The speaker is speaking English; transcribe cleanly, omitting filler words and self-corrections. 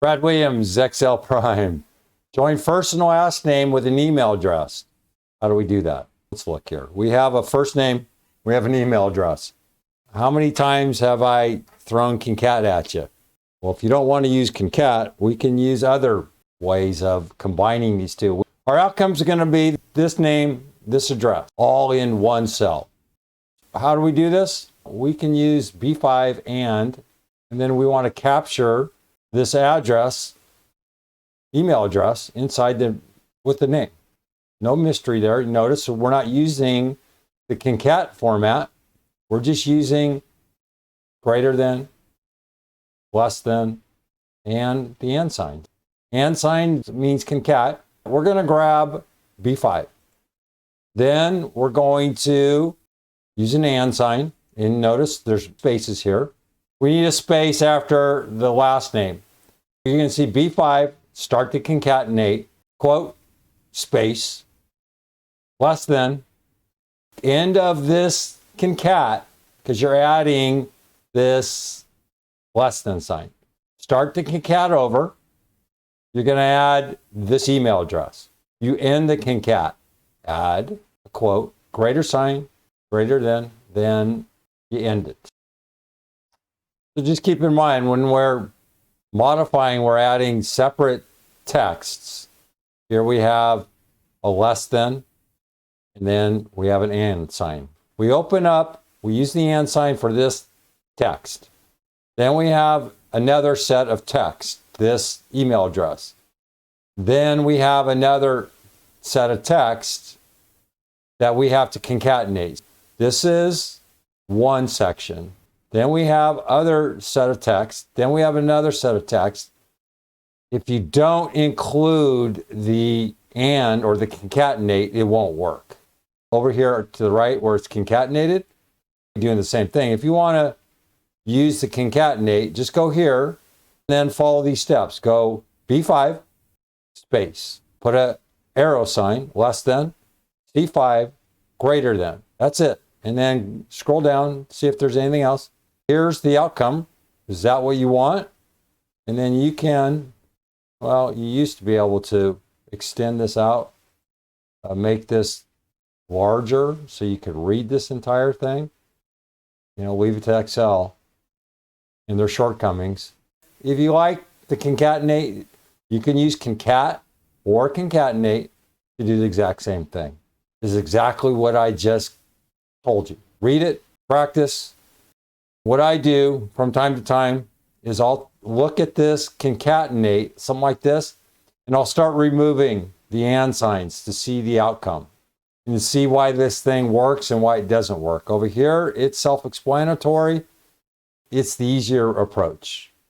Brad Williams, XL Prime. Join first and last name with an email address. How do we do that? Let's look here. We have a first name. We have an email address. How many times have I thrown concat at you? Well, if you don't want to use concat, we can use other ways of combining these two. Our outcomes are going to be this name, this address, all in one cell. How do we do this? We can use B5 and then we want to capture this address, email address, inside with the name. No mystery there. Notice we're not using the concat format. We're just using greater than, less than, and the and sign. And sign means concat. We're going to grab B5. Then we're going to use an and sign. And notice there's spaces here. We need a space after the last name. You're going to see B5, start to concatenate, quote, space, less than, end of this concat, because you're adding this less than sign. Start the concat over. You're going to add this email address. You end the concat. Add a quote, greater sign, greater than, then you end it. So just keep in mind when we're modifying, we're adding separate texts. Here we have a less than, and then we have an and sign. We open up, we use the and sign for this text. Then we have another set of text, this email address. Then we have another set of text that we have to concatenate. This is one section. Then we have other set of text. Then we have another set of text. If you don't include the and or the concatenate, it won't work. Over here to the right where it's concatenated, you're doing the same thing. If you want to use the concatenate, just go here and then follow these steps. Go B5, space, put an arrow sign, less than, C5, greater than. That's it. And then scroll down, see if there's anything else. Here's the outcome. Is that what you want? And then you can, well, you used to be able to extend this out, make this larger so you could read this entire thing. You know, leave it to Excel and their shortcomings. If you like the concatenate, you can use concat or concatenate to do the exact same thing. This is exactly what I just told you. Read it, practice. What I do from time to time is I'll look at this concatenate, something like this, and I'll start removing the and signs to see the outcome and to see why this thing works and why it doesn't work. Over here, it's self-explanatory. It's the easier approach.